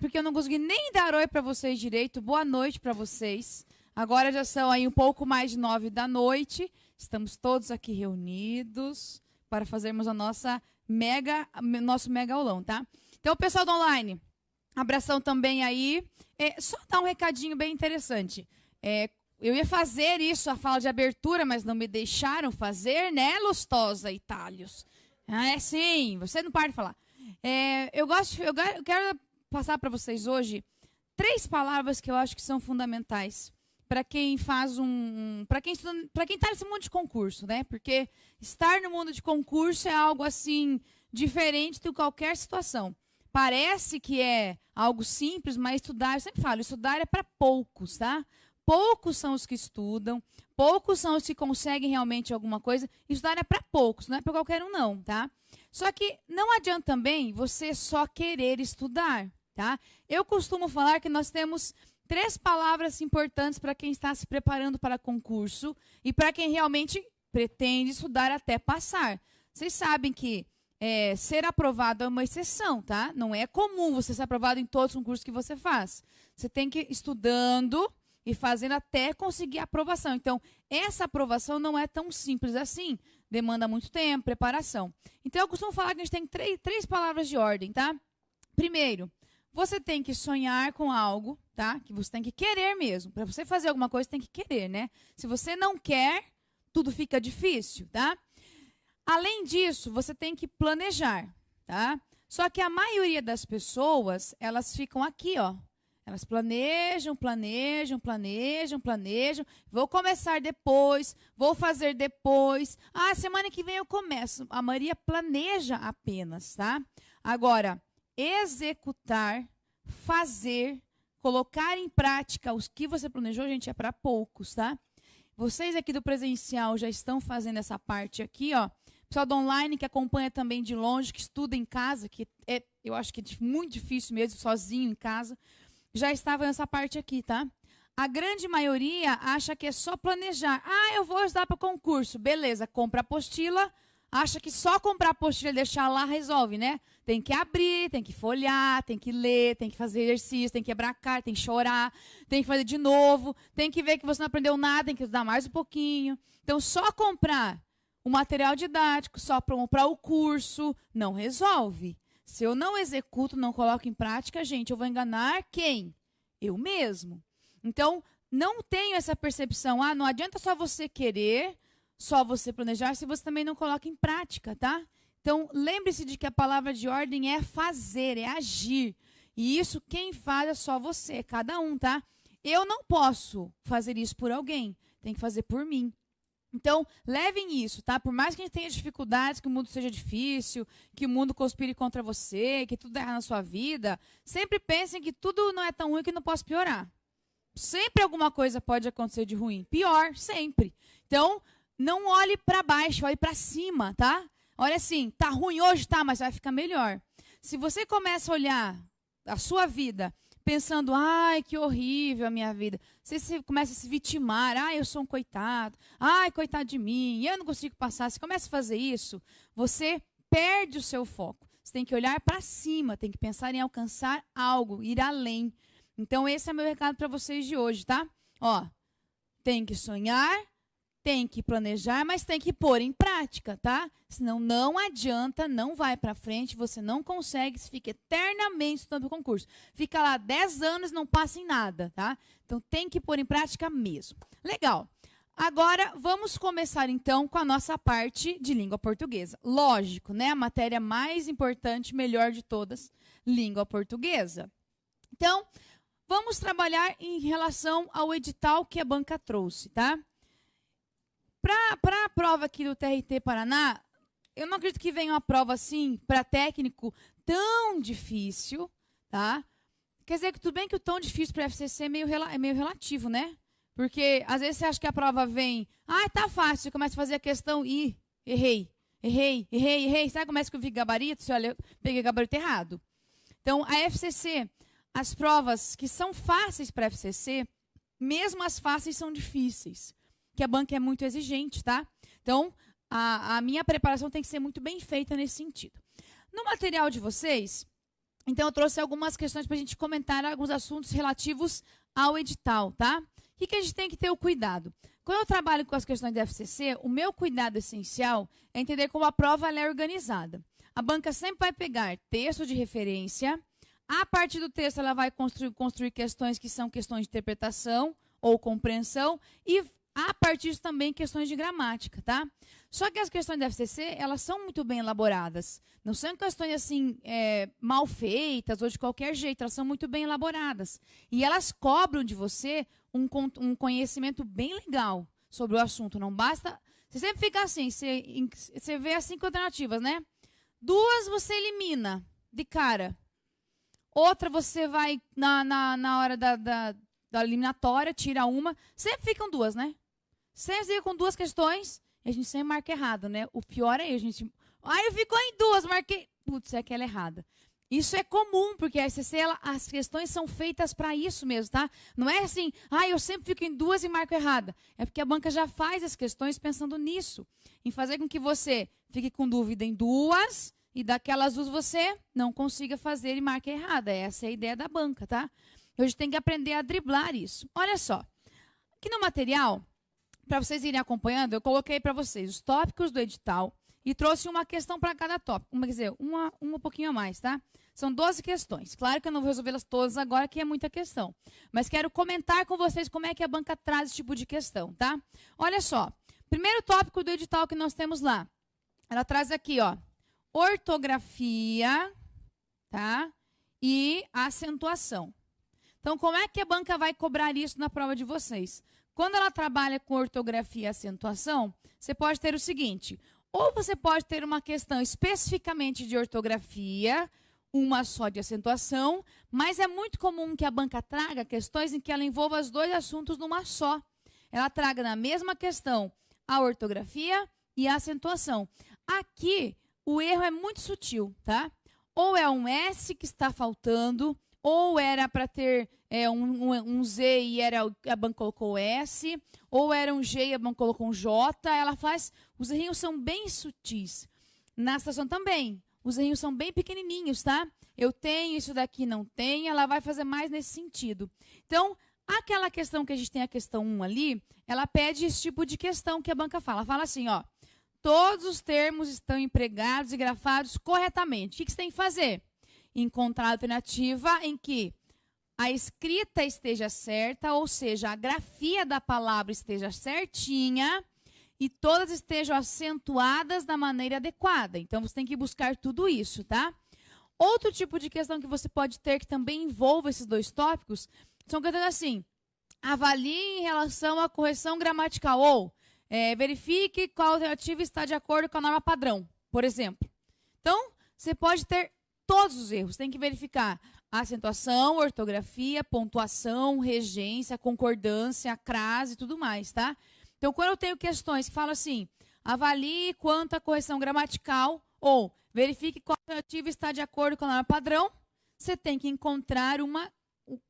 porque eu não consegui nem dar oi para vocês direito. Boa noite para vocês. Agora já são aí um pouco mais de 9 da noite. Estamos todos aqui reunidos para fazermos nosso mega aulão, tá? Então, pessoal do online, abração também aí. Só dar um recadinho bem interessante. Eu ia fazer isso, a fala de abertura, mas não me deixaram fazer, né, Lustosa Itálios? Sim, você não para de falar. Eu quero passar para vocês hoje 3 palavras que eu acho que são fundamentais para quem faz para quem está nesse mundo de concurso, né? Porque estar no mundo de concurso é algo assim diferente de qualquer situação. Parece que é algo simples, mas estudar, eu sempre falo, estudar é para poucos, tá? Poucos são os que estudam, poucos são os que conseguem realmente alguma coisa. Estudar é para poucos, não é para qualquer um não, tá? Só que não adianta também você só querer estudar, tá? Eu costumo falar que nós temos 3 palavras importantes para quem está se preparando para concurso e para quem realmente pretende estudar até passar. Vocês sabem que ser aprovado é uma exceção, tá? Não é comum você ser aprovado em todos os concursos que você faz. Você tem que ir estudando e fazendo até conseguir a aprovação. Então, essa aprovação não é tão simples assim. Demanda muito tempo, preparação. Então, eu costumo falar que a gente tem 3 palavras de ordem, tá? Primeiro, você tem que sonhar com algo, tá? Que você tem que querer mesmo. Para você fazer alguma coisa, você tem que querer, né? Se você não quer, tudo fica difícil, tá? Além disso, você tem que planejar, tá? Só que a maioria das pessoas, elas ficam aqui, ó. Elas planejam. Vou começar depois, vou fazer depois. Semana que vem eu começo. A maioria planeja apenas, tá? Agora, executar, fazer, colocar em prática os que você planejou, gente, é para poucos, tá? Vocês aqui do presencial já estão fazendo essa parte aqui, ó. Pessoal do online que acompanha também de longe, que estuda em casa, que eu acho que é muito difícil mesmo, sozinho em casa, já estava nessa parte aqui, tá? A grande maioria acha que é só planejar. Eu vou estudar para concurso. Beleza, compra a apostila, acha que só comprar a apostila e deixar lá resolve, né? Tem que abrir, tem que folhear, tem que ler, tem que fazer exercício, tem que quebrar a cara, tem que chorar, tem que fazer de novo, tem que ver que você não aprendeu nada, tem que estudar mais um pouquinho. Então, só comprar o material didático, só comprar o curso, não resolve. Se eu não executo, não coloco em prática, gente, eu vou enganar quem? Eu mesmo. Então, não tenho essa percepção. Não adianta só você querer, só você planejar, se você também não coloca em prática, tá? Então, lembre-se de que a palavra de ordem é fazer, é agir. E isso quem faz é só você, é cada um, tá? Eu não posso fazer isso por alguém, tem que fazer por mim. Então, levem isso, tá? Por mais que a gente tenha dificuldades, que o mundo seja difícil, que o mundo conspire contra você, que tudo erra na sua vida, sempre pensem que tudo não é tão ruim que não posso piorar. Sempre alguma coisa pode acontecer de ruim. Pior, sempre. Então, não olhe para baixo, olhe para cima, tá? Olha assim, tá ruim hoje, tá, mas vai ficar melhor. Se você começa a olhar a sua vida pensando, que horrível a minha vida. Você começa a se vitimar, eu sou um coitado, coitado de mim, eu não consigo passar. Você começa a fazer isso, você perde o seu foco. Você tem que olhar para cima, tem que pensar em alcançar algo, ir além. Então, esse é meu recado para vocês de hoje, tá? Tem que sonhar, tem que planejar, mas tem que pôr em prática, tá? Senão não adianta, não vai para frente, você não consegue, você fica eternamente estudando o concurso. Fica lá 10 anos e não passa em nada, tá? Então tem que pôr em prática mesmo. Legal. Agora vamos começar então com a nossa parte de língua portuguesa. Lógico, né? A matéria mais importante, melhor de todas, língua portuguesa. Então, vamos trabalhar em relação ao edital que a banca trouxe, tá? Para a prova aqui do TRT Paraná, eu não acredito que venha uma prova assim, para técnico, tão difícil, tá? Quer dizer que tudo bem que o tão difícil para FCC é meio relativo, né? Porque às vezes você acha que a prova vem, tá fácil, você começa a fazer a questão e errei. Sabe como é que eu vi gabarito? Você olha, eu peguei gabarito errado. Então, a FCC, as provas que são fáceis para a FCC, mesmo as fáceis são difíceis. Que a banca é muito exigente, tá? Então, a minha preparação tem que ser muito bem feita nesse sentido. No material de vocês, Então, eu trouxe algumas questões para a gente comentar alguns assuntos relativos ao edital, tá? O que a gente tem que ter o cuidado? Quando eu trabalho com as questões da FCC, o meu cuidado essencial é entender como a prova ela é organizada. A banca sempre vai pegar texto de referência, a partir do texto ela vai construir questões que são questões de interpretação ou compreensão e a partir disso também questões de gramática, tá? Só que as questões da FCC, elas são muito bem elaboradas. Não são questões assim, mal feitas ou de qualquer jeito, elas são muito bem elaboradas. E elas cobram de você um conhecimento bem legal sobre o assunto. Não basta... Você sempre fica assim, você vê as 5 alternativas, né? 2 você elimina de cara. Outra você vai na hora da eliminatória, tira uma. Sempre ficam 2, né? Sempre fica com 2 questões e a gente sempre marca errado, né? O pior é a gente... eu ficou em 2, marquei... Putz, é aquela errada. Isso é comum, porque a SCC, as questões são feitas para isso mesmo, tá? Não é assim, eu sempre fico em 2 e marco errada. É porque a banca já faz as questões pensando nisso. Em fazer com que você fique com dúvida em 2 e daquelas 2 você não consiga fazer e marque errada. Essa é a ideia da banca, tá? Hoje tem que aprender a driblar isso. Olha só, aqui no material, para vocês irem acompanhando, eu coloquei para vocês os tópicos do edital e trouxe uma questão para cada tópico. Quer dizer, uma um pouquinho a mais, tá? São 12 questões. Claro que eu não vou resolvê-las todas agora, que é muita questão. Mas quero comentar com vocês como é que a banca traz esse tipo de questão, tá? Olha só, primeiro tópico do edital que nós temos lá. Ela traz aqui, ó, ortografia, tá? E acentuação. Então, como é que a banca vai cobrar isso na prova de vocês? Quando ela trabalha com ortografia e acentuação, você pode ter o seguinte, ou você pode ter uma questão especificamente de ortografia, uma só de acentuação, mas é muito comum que a banca traga questões em que ela envolva os 2 assuntos numa só. Ela traga na mesma questão a ortografia e a acentuação. Aqui, o erro é muito sutil, tá? Ou é um S que está faltando, ou era para ter um Z e a banca colocou S, ou era um G e a banca colocou um J. Ela faz... Os errinhos são bem sutis. Na acentuação também. Os errinhos são bem pequenininhos, tá? Eu tenho, isso daqui não tem, ela vai fazer mais nesse sentido. Então, aquela questão que a gente tem a questão 1 ali, ela pede esse tipo de questão que a banca fala. Ela fala assim, ó, todos os termos estão empregados e grafados corretamente. O que você tem que fazer? Encontrar a alternativa em que a escrita esteja certa, ou seja, a grafia da palavra esteja certinha e todas estejam acentuadas da maneira adequada. Então, você tem que buscar tudo isso, tá? Outro tipo de questão que você pode ter que também envolva esses 2 tópicos são questões assim, avalie em relação à correção gramatical ou verifique qual alternativa está de acordo com a norma padrão, por exemplo. Então, você pode ter todos os erros, tem que verificar a acentuação, ortografia, pontuação, regência, concordância, crase e tudo mais, tá? Então, quando eu tenho questões que falam assim, avalie quanto à correção gramatical ou verifique qual alternativa está de acordo com a norma padrão, você tem que encontrar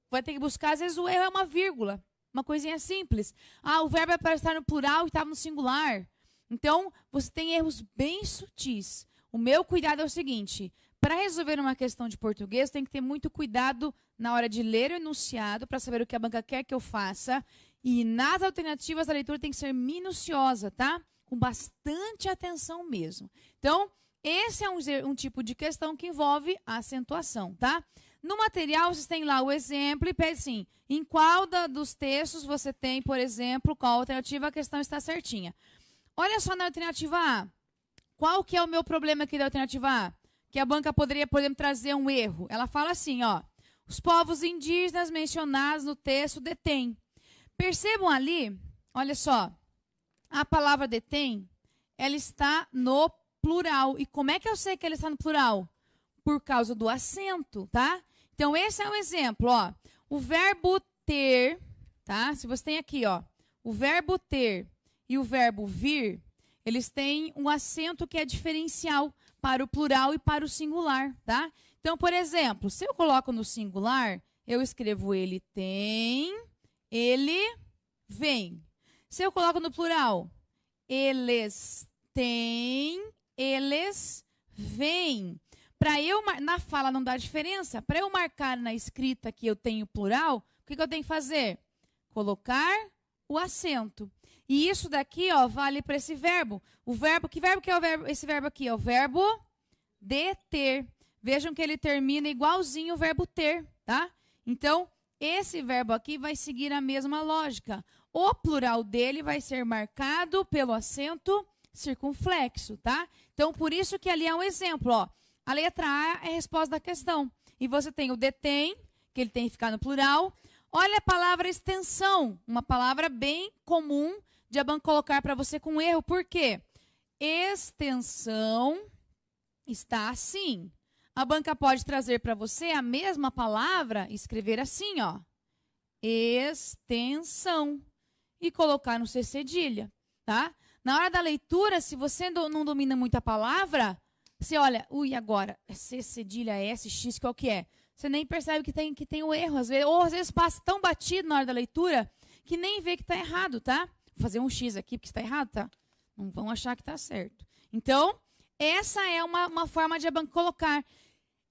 vai ter que buscar, às vezes o erro é uma vírgula, uma coisinha simples. O verbo é para estar no plural e estava no singular. Então, você tem erros bem sutis. O meu cuidado é o seguinte, para resolver uma questão de português, tem que ter muito cuidado na hora de ler o enunciado, para saber o que a banca quer que eu faça. E nas alternativas, a leitura tem que ser minuciosa, tá? Com bastante atenção mesmo. Então, esse é um tipo de questão que envolve a acentuação, tá? No material, vocês têm lá o exemplo e pede assim, em qual dos textos você tem, por exemplo, qual alternativa a questão está certinha. Olha só na alternativa A. Qual que é o meu problema aqui da alternativa A? Que a banca poderia, por exemplo, trazer um erro. Ela fala assim, ó, os povos indígenas mencionados no texto detêm. Percebam ali, olha só, a palavra detém, ela está no plural. E como é que eu sei que ela está no plural? Por causa do acento, tá? Então, esse é um exemplo, ó. O verbo ter, tá? Se você tem aqui, ó, o verbo ter e o verbo vir, eles têm um acento que é diferencial para o plural e para o singular, tá? Então, por exemplo, se eu coloco no singular, eu escrevo ele tem, ele vem. Se eu coloco no plural, eles têm, eles vêm. na fala não dá diferença. Para eu marcar na escrita que eu tenho plural, o que eu tenho que fazer? Colocar o acento. E isso daqui, ó, vale para esse verbo. Que verbo que é esse verbo aqui? É o verbo de ter. Vejam que ele termina igualzinho o verbo ter, tá? Então, esse verbo aqui vai seguir a mesma lógica. O plural dele vai ser marcado pelo acento circunflexo, tá? Então, por isso que ali é um exemplo, ó. A letra A é a resposta da questão. E você tem o detém, que ele tem que ficar no plural. Olha a palavra extensão, uma palavra bem comum de a banca colocar para você com erro. Por quê? Extensão está assim. A banca pode trazer para você a mesma palavra e escrever assim, ó. Extensão. E colocar no C cedilha, tá? Na hora da leitura, se você não domina muito a palavra, você olha, agora, C cedilha, S, X, qual que é? Você nem percebe que tem o erro, às vezes, ou às vezes passa tão batido na hora da leitura que nem vê que está errado, tá? Vou fazer um X aqui porque está errado, tá? Não vão achar que está certo. Então, essa é uma forma de a banca colocar.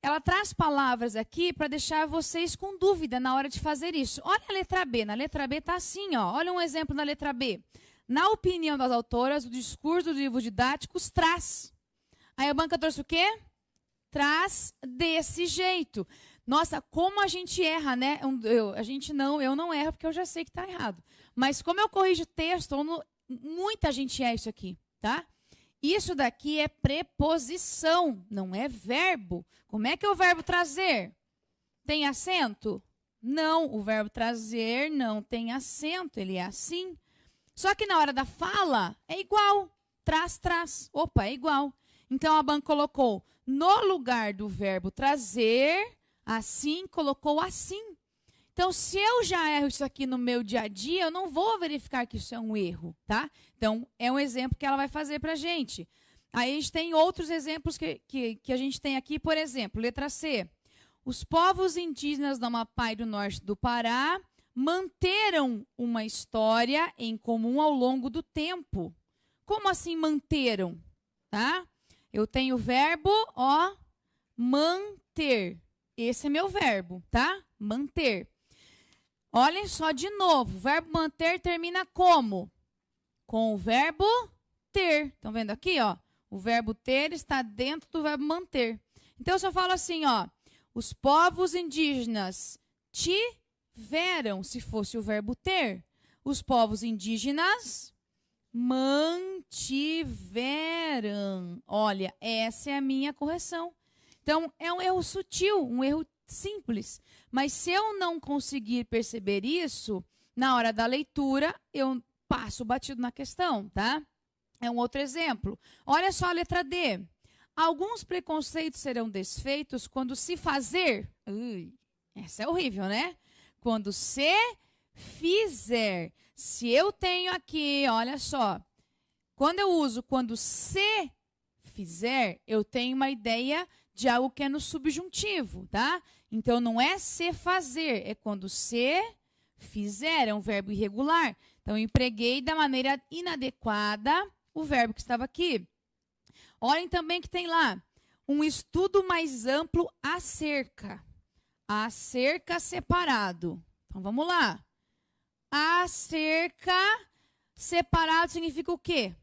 Ela traz palavras aqui para deixar vocês com dúvida na hora de fazer isso. Olha a letra B. Na letra B está assim, ó. Olha um exemplo na letra B. Na opinião das autoras, o discurso dos livros didáticos traz. Aí a banca trouxe o quê? Traz desse jeito. Nossa, como a gente erra, né? Eu não erro porque eu já sei que está errado. Mas como eu corrijo texto, muita gente erra isso aqui, tá? Isso daqui é preposição, não é verbo. Como é que é o verbo trazer? Tem acento? Não, o verbo trazer não tem acento, ele é assim. Só que na hora da fala é igual. Traz, traz. Opa, é igual. Então a banca colocou no lugar do verbo trazer, assim, colocou assim. Então, se eu já erro isso aqui no meu dia a dia, eu não vou verificar que isso é um erro, tá? Então, é um exemplo que ela vai fazer para a gente. Aí a gente tem outros exemplos que a gente tem aqui, por exemplo, letra C. Os povos indígenas do Amapá e do norte do Pará manteram uma história em comum ao longo do tempo. Como assim manteram? Tá? Eu tenho o verbo, ó, manter. Esse é meu verbo, tá? Manter. Olhem só de novo, o verbo manter termina como? Com o verbo ter. Estão vendo aqui, ó? O verbo ter está dentro do verbo manter. Então, se eu falo assim, ó, os povos indígenas tiveram, se fosse o verbo ter. Os povos indígenas mantiveram. Olha, essa é a minha correção. Então, é um erro sutil, um erro simples. Mas se eu não conseguir perceber isso, na hora da leitura, eu passo batido na questão, tá? É um outro exemplo. Olha só a letra D. Alguns preconceitos serão desfeitos quando se fazer... essa é horrível, né? Quando se fizer. Se eu tenho aqui, olha só. Quando eu uso quando se fizer, eu tenho uma ideia de algo que é no subjuntivo, tá? Então, não é se fazer, é quando se fizer, é um verbo irregular. Então, eu empreguei da maneira inadequada o verbo que estava aqui. Olhem também que tem lá um estudo mais amplo acerca. Acerca separado. Então, vamos lá. Acerca separado significa o quê?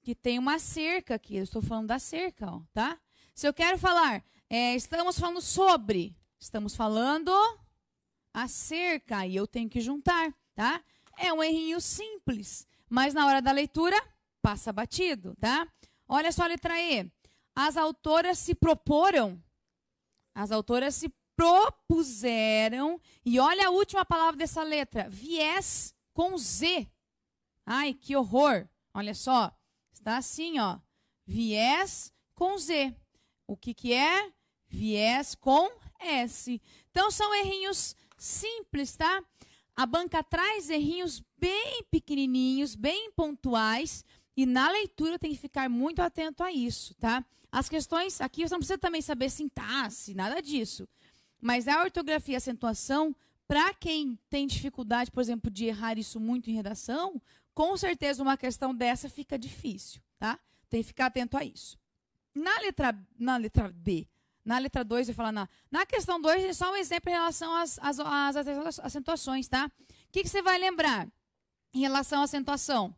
Que tem uma cerca aqui. Eu estou falando da cerca, ó, tá? Se eu quero falar, estamos falando sobre, estamos falando acerca, e eu tenho que juntar, tá? É um errinho simples, mas na hora da leitura, passa batido, tá? Olha só a letra E. As autoras se proporam, as autoras se propuseram, e olha a última palavra dessa letra, viés com Z. Ai, que horror! Olha só, está assim, ó, viés com Z. O que é? Viés com S. Então, são errinhos simples, tá? A banca traz errinhos bem pequenininhos, bem pontuais, e na leitura tem que ficar muito atento a isso, tá? As questões, aqui você não precisa também saber sintaxe, nada disso. Mas a ortografia e a acentuação, para quem tem dificuldade, por exemplo, de errar isso muito em redação, com certeza uma questão dessa fica difícil, tá? Tem que ficar atento a isso. Na letra B, na letra 2, eu vou falar na questão 2, é só um exemplo em relação às acentuações, tá? O que você vai lembrar em relação à acentuação?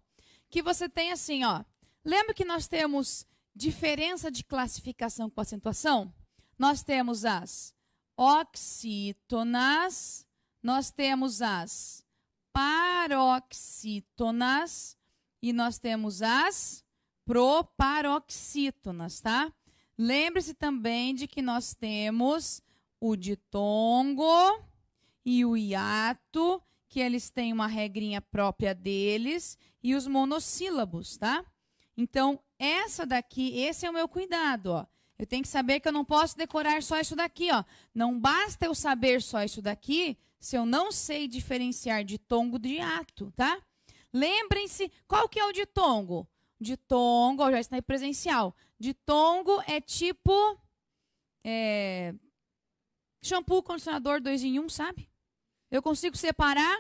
Que você tem assim, ó. Lembra que nós temos diferença de classificação com acentuação? Nós temos as oxítonas, nós temos as paroxítonas e nós temos as proparoxítonas, tá? Lembre-se também de que nós temos o ditongo e o hiato, que eles têm uma regrinha própria deles, e os monossílabos, tá? Então, essa daqui, esse é o meu cuidado, ó. Eu tenho que saber que eu não posso decorar só isso daqui, ó. Não basta eu saber só isso daqui se eu não sei diferenciar ditongo de hiato, tá? Lembrem-se, qual que é o ditongo? Ditongo, ó, já está em presencial. Ditongo é tipo shampoo, condicionador 2 em 1, sabe? Eu consigo separar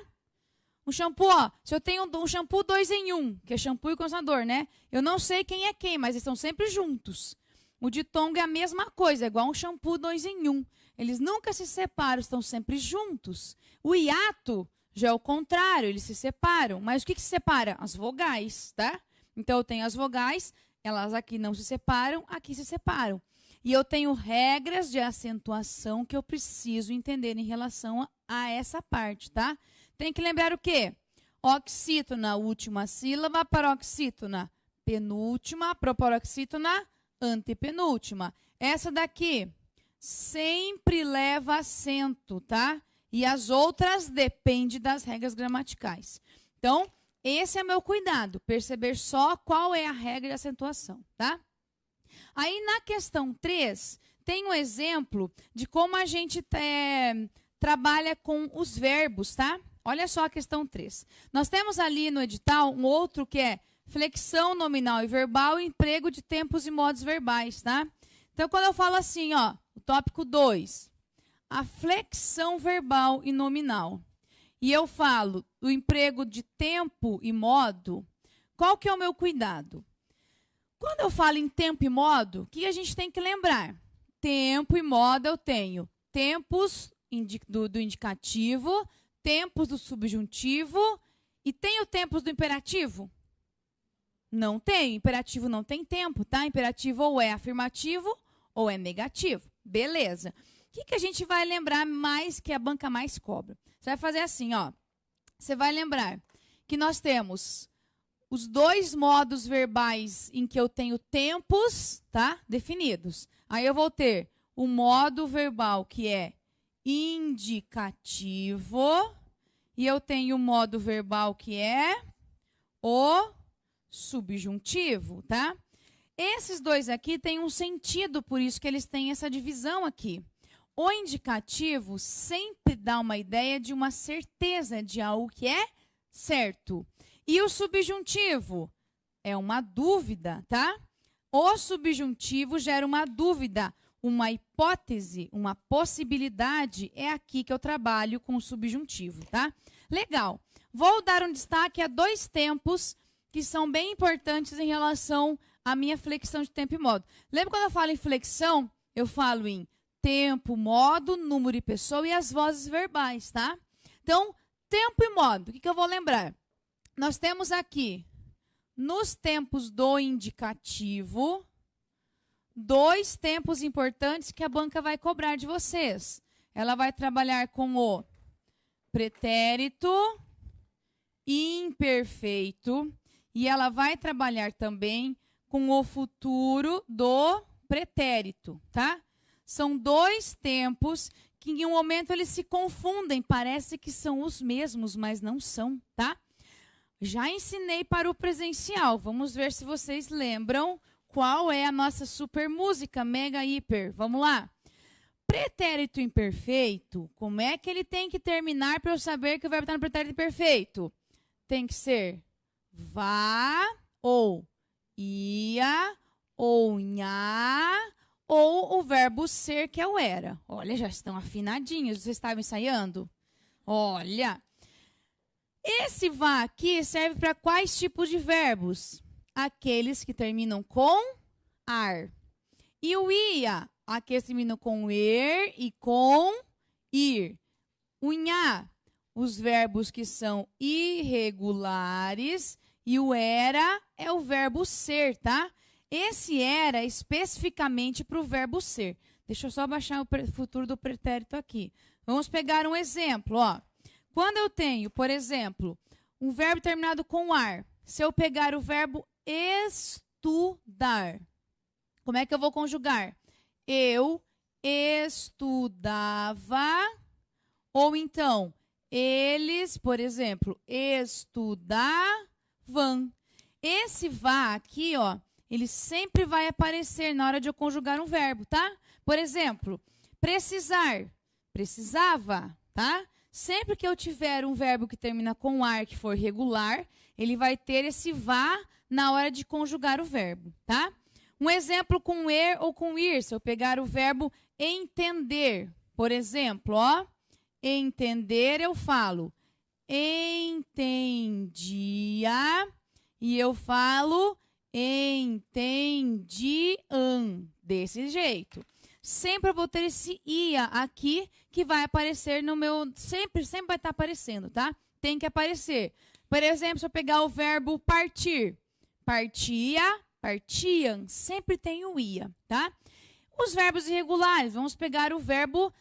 um shampoo, ó. Se eu tenho um shampoo 2 em 1, que é shampoo e condicionador, né? Eu não sei quem é quem, mas eles estão sempre juntos. O ditongo é a mesma coisa, é igual um shampoo 2 em 1. Eles nunca se separam, estão sempre juntos. O hiato já é o contrário, eles se separam. Mas o que se separa? As vogais, tá? Então, eu tenho as vogais, elas aqui não se separam, aqui se separam. E eu tenho regras de acentuação que eu preciso entender em relação a essa parte, tá? Tem que lembrar o quê? Oxítona, última sílaba, paroxítona, penúltima, proparoxítona, antepenúltima. Essa daqui sempre leva acento, tá? E as outras dependem das regras gramaticais. Então, esse é meu cuidado, perceber só qual é a regra de acentuação, tá? Aí, na questão 3, tem um exemplo de como a gente trabalha com os verbos, tá? Olha só a questão 3. Nós temos ali no edital um outro que é flexão nominal e verbal e emprego de tempos e modos verbais, tá? Então, quando eu falo assim, ó, o tópico 2, a flexão verbal e nominal, e eu falo do emprego de tempo e modo, qual que é o meu cuidado? Quando eu falo em tempo e modo, o que a gente tem que lembrar? Tempo e modo eu tenho tempos do indicativo, tempos do subjuntivo e tenho tempos do imperativo? Não tem. Imperativo não tem tempo, tá? Imperativo ou é afirmativo ou é negativo. Beleza. O que a gente vai lembrar mais que a banca mais cobra? Você vai fazer assim, ó. Você vai lembrar que nós temos os dois modos verbais em que eu tenho tempos, tá? Definidos. Aí eu vou ter o modo verbal que é indicativo e eu tenho o modo verbal que é o subjuntivo, tá? Esses dois aqui têm um sentido, por isso que eles têm essa divisão aqui. O indicativo sempre dá uma ideia de uma certeza de algo que é certo. E o subjuntivo é uma dúvida, tá? O subjuntivo gera uma dúvida, uma hipótese, uma possibilidade. É aqui que eu trabalho com o subjuntivo, tá? Legal. Vou dar um destaque a dois tempos que são bem importantes em relação à minha flexão de tempo e modo. Lembra quando eu falo em flexão, eu falo em tempo, modo, número e pessoa e as vozes verbais, tá? Então, tempo e modo, o que eu vou lembrar? Nós temos aqui, nos tempos do indicativo, dois tempos importantes que a banca vai cobrar de vocês. Ela vai trabalhar com o pretérito imperfeito e ela vai trabalhar também com o futuro do pretérito, tá? São dois tempos que em um momento eles se confundem, parece que são os mesmos, mas não são, tá? Já ensinei para o presencial, vamos ver se vocês lembram qual é a nossa super música, mega hiper. Vamos lá. Pretérito imperfeito, como é que ele tem que terminar para eu saber que o verbo está no pretérito imperfeito? Tem que ser vá, ou ia, ou nha, ou o verbo ser, que é o era. Olha, já estão afinadinhos. Vocês estavam ensaiando? Olha. Esse vá aqui serve para quais tipos de verbos? Aqueles que terminam com ar. E o ia, aqui termina com er e com ir. O nha, os verbos que são irregulares. E o era é o verbo ser, tá? Esse era especificamente para o verbo ser. Deixa eu só baixar o futuro do pretérito aqui. Vamos pegar um exemplo, ó. Quando eu tenho, por exemplo, um verbo terminado com ar, se eu pegar o verbo estudar, como é que eu vou conjugar? Eu estudava, ou então, eles, por exemplo, estudavam. Esse vá aqui, ó, ele sempre vai aparecer na hora de eu conjugar um verbo, tá? Por exemplo, precisar, precisava, tá? Sempre que eu tiver um verbo que termina com ar, que for regular, ele vai ter esse vá na hora de conjugar o verbo, tá? Um exemplo com er ou com ir, se eu pegar o verbo entender, por exemplo, ó, entender eu falo entendia e eu falo entendiam, desse jeito. Sempre eu vou ter esse ia aqui que vai aparecer no meu... Sempre vai estar aparecendo, tá? Tem que aparecer. Por exemplo, se eu pegar o verbo partir. Partia, partiam, sempre tem o ia, tá? Os verbos irregulares, vamos pegar o verbo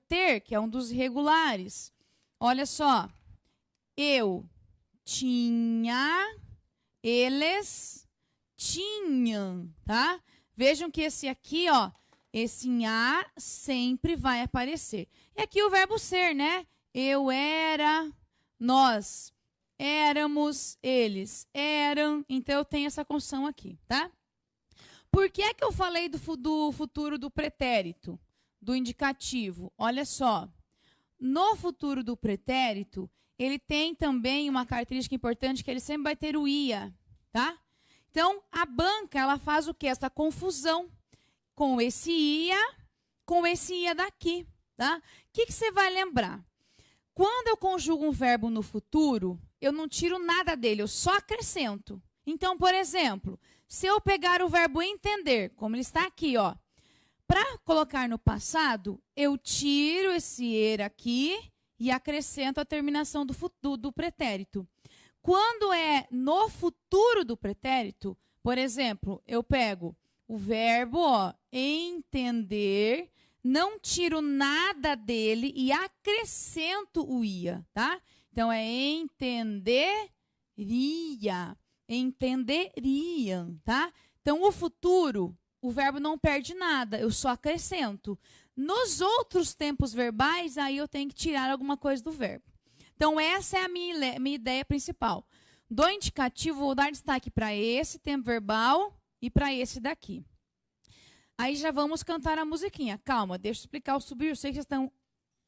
ter, que é um dos irregulares. Olha só. Eu tinha, eles tinham, tá? Vejam que esse aqui, ó, esse nha sempre vai aparecer. E aqui o verbo ser, né? Eu era, nós éramos, eles eram. Então, eu tenho essa construção aqui, tá? Por que é que eu falei do futuro do pretérito, do indicativo? Olha só. No futuro do pretérito, ele tem também uma característica importante que ele sempre vai ter o ia, tá? Então, a banca, ela faz o quê? Essa confusão com esse ia daqui, tá? O que você vai lembrar? Quando eu conjugo um verbo no futuro, eu não tiro nada dele, eu só acrescento. Então, por exemplo, se eu pegar o verbo entender, como ele está aqui, ó, para colocar no passado, eu tiro esse er aqui e acrescento a terminação do pretérito. Quando é no futuro do pretérito, por exemplo, eu pego o verbo, ó, entender, não tiro nada dele e acrescento o ia, tá? Então, é entenderia, entenderiam, tá? Então, o futuro, o verbo não perde nada, eu só acrescento. Nos outros tempos verbais, aí eu tenho que tirar alguma coisa do verbo. Então, essa é a minha ideia principal. Do indicativo, vou dar destaque para esse tempo verbal e para esse daqui. Aí já vamos cantar a musiquinha. Calma, deixa eu explicar o subjuntivo. Eu sei que vocês estão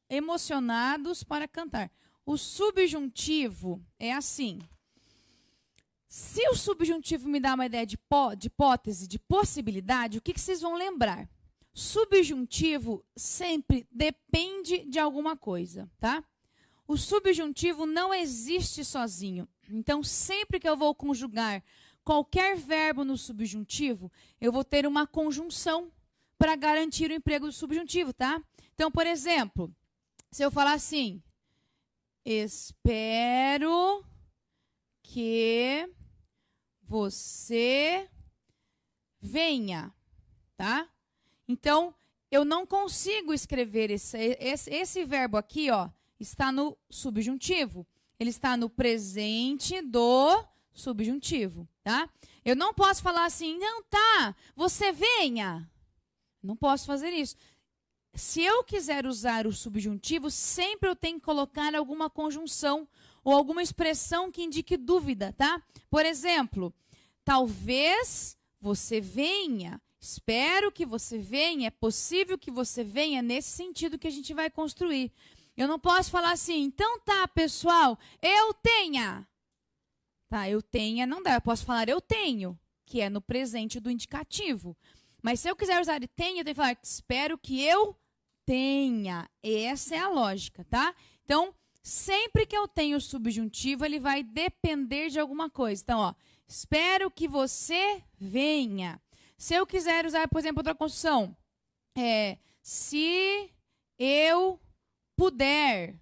emocionados para cantar. O subjuntivo é assim. Se o subjuntivo me dá uma ideia de hipótese, de possibilidade, o que vocês vão lembrar? Subjuntivo sempre depende de alguma coisa, tá? O subjuntivo não existe sozinho. Então, sempre que eu vou conjugar qualquer verbo no subjuntivo, eu vou ter uma conjunção para garantir o emprego do subjuntivo, tá? Então, por exemplo, se eu falar assim, espero que você venha, tá? Então, eu não consigo escrever esse verbo aqui, ó, está no subjuntivo. Ele está no presente do subjuntivo, tá? Eu não posso falar assim, não, tá, você venha. Não posso fazer isso. Se eu quiser usar o subjuntivo, sempre eu tenho que colocar alguma conjunção ou alguma expressão que indique dúvida, tá? Por exemplo, talvez você venha, espero que você venha, é possível que você venha, nesse sentido que a gente vai construir. Eu não posso falar assim, então tá, pessoal, eu tenha. Tá, eu tenha não dá, eu posso falar eu tenho, que é no presente do indicativo. Mas se eu quiser usar tenha, eu tenho que falar espero que eu tenha. Essa é a lógica, tá? Então, sempre que eu tenho o subjuntivo, ele vai depender de alguma coisa. Então, ó, espero que você venha. Se eu quiser usar, por exemplo, outra construção, se eu puder,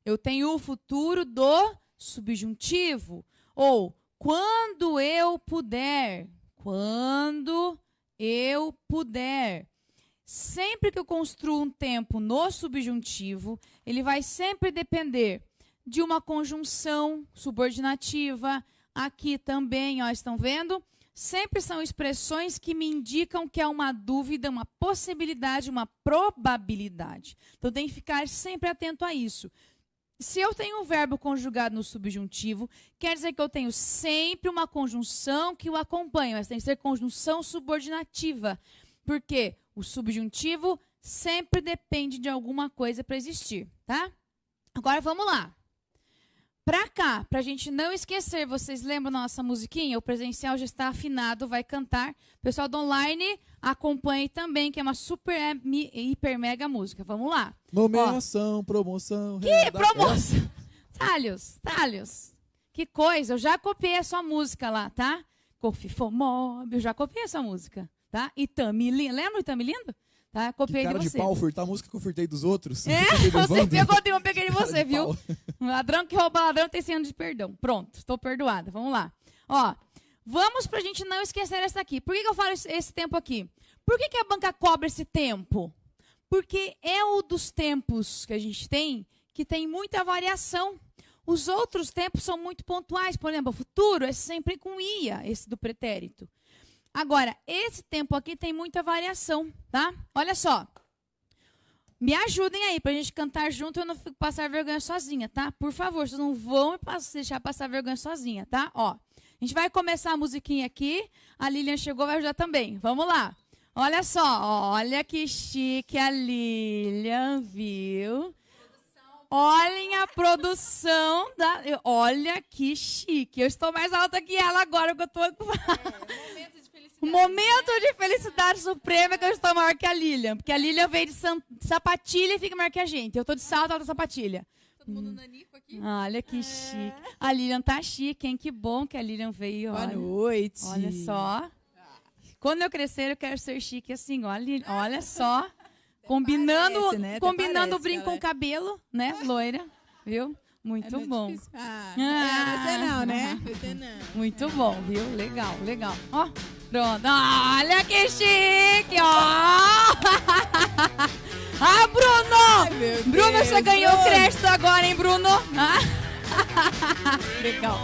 eu tenho o futuro do subjuntivo. Ou quando eu puder. Quando eu puder. Sempre que eu construo um tempo no subjuntivo, ele vai sempre depender de uma conjunção subordinativa. Aqui também, ó, estão vendo? Sempre são expressões que me indicam que há uma dúvida, uma possibilidade, uma probabilidade. Então, tem que ficar sempre atento a isso. Se eu tenho um verbo conjugado no subjuntivo, quer dizer que eu tenho sempre uma conjunção que o acompanha, mas tem que ser conjunção subordinativa. Por quê? O subjuntivo sempre depende de alguma coisa para existir, tá? Agora, vamos lá. Para cá, para a gente não esquecer, vocês lembram da nossa musiquinha? O presencial já está afinado, vai cantar. O pessoal do online, acompanhe também, que é uma super, hiper, mega música. Vamos lá. Nomeação, promoção. Que promoção? Talhos. Que coisa, eu já copiei a sua música lá, tá? Cofifomob, eu já copiei essa música, tá? Itami Lindo, lembra o Itami Lindo? Tá? Copiei que cara de você. De pau, furtar a música que eu furtei dos outros. Você pegou de uma, peguei de você, viu? Pau. Ladrão que rouba ladrão tem 100 anos de perdão. Pronto, estou perdoada. Vamos lá. Ó, vamos pra gente não esquecer essa aqui. Por que eu falo esse tempo aqui? Por que a banca cobra esse tempo? Porque é um dos tempos que a gente tem que tem muita variação. Os outros tempos são muito pontuais. Por exemplo, o futuro é sempre com ia, esse do pretérito. Agora, esse tempo aqui tem muita variação, tá? Olha só. Me ajudem aí pra gente cantar junto e eu não fico passar vergonha sozinha, tá? Por favor, vocês não vão me deixar passar vergonha sozinha, tá? Ó, a gente vai começar a musiquinha aqui. A Lilian chegou, vai ajudar também. Vamos lá. Olha só, olha que chique a Lilian, viu? Olhem a produção da... Olha que chique. Eu estou mais alta que ela agora, que eu tô... Um momento de felicidade suprema que eu estou maior que a Lilian. Porque a Lilian veio de sapatilha e fica maior que a gente. Eu tô de salto, ela tá sapatilha. Todo mundo nanico aqui. Olha que chique. A Lilian tá chique, hein? Que bom que a Lilian veio. Boa olha. noite. Olha só. Quando eu crescer, eu quero ser chique assim. Olha só. Combinando, parece, né? combinando o Parece, brinco com o cabelo, né? Loira. Viu? Muito bom. Difícil. Você não, né? Você não. Muito bom, viu? Legal, legal. Ó, pronto. Olha que chique, ó! Ah, Bruno! Ai, meu Bruno, Deus, você ganhou o Bruno. crédito agora, hein, Bruno? Ah. Legal.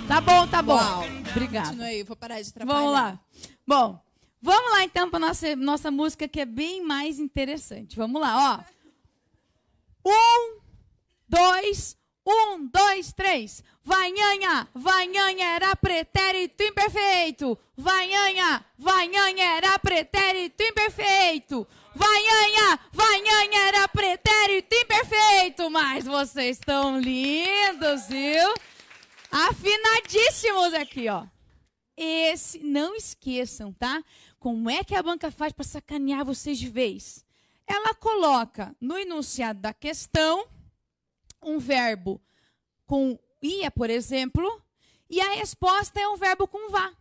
Tá bom, tá bom. Uau. Obrigada. Continua aí, vou parar de atrapalhar. Vamos lá. Bom, vamos lá então para nossa música que é bem mais interessante. Vamos lá, ó. 1, 2, 1, 2, 3. Vanhanha, vanhanha era pretérito imperfeito. Vanhanha, vanhanha era pretérito imperfeito. Vanhanha, vanhanha era pretérito imperfeito. Mas vocês estão lindos, viu? Afinadíssimos aqui, ó. Esse, não esqueçam, tá? Como é que a banca faz para sacanear vocês de vez? Ela coloca no enunciado da questão um verbo com ia, por exemplo, e a resposta é um verbo com vá,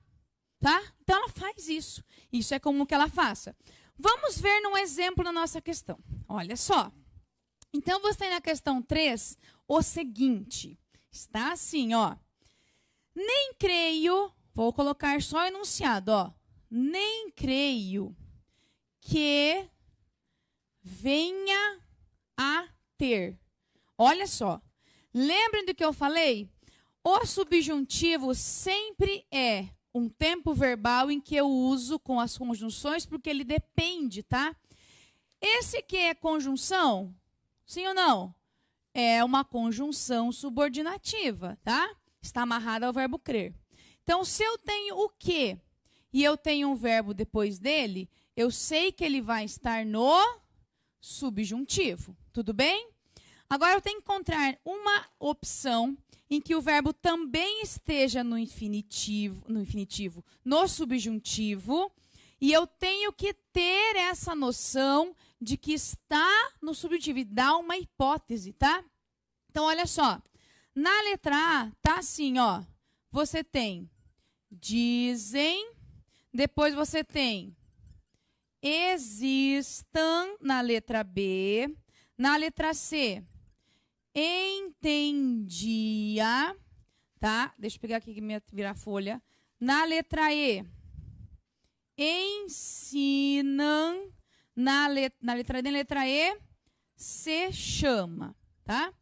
tá? Então ela faz isso. Isso é comum que ela faça. Vamos ver num exemplo na nossa questão. Olha só. Então você tem na questão 3 o seguinte. Está assim, ó. Nem creio, vou colocar só o enunciado, ó. Nem creio que venha a ter. Olha só. Lembrem do que eu falei? O subjuntivo sempre é um tempo verbal em que eu uso com as conjunções porque ele depende, tá? Esse que é conjunção, sim ou não? É uma conjunção subordinativa, tá? Está amarrada ao verbo crer. Então, se eu tenho o que e eu tenho um verbo depois dele, eu sei que ele vai estar no subjuntivo. Tudo bem? Agora, eu tenho que encontrar uma opção em que o verbo também esteja no no subjuntivo, e eu tenho que ter essa noção de que está no subjuntivo e dar uma hipótese, tá? Então, olha só. Na letra A, tá assim, ó. Você tem dizem, Depois você tem existam na letra B. Na letra C, entendia, tá? Deixa eu pegar aqui e virar a folha. Na letra E, ensinam. Na letra D, na letra E, se chama, tá?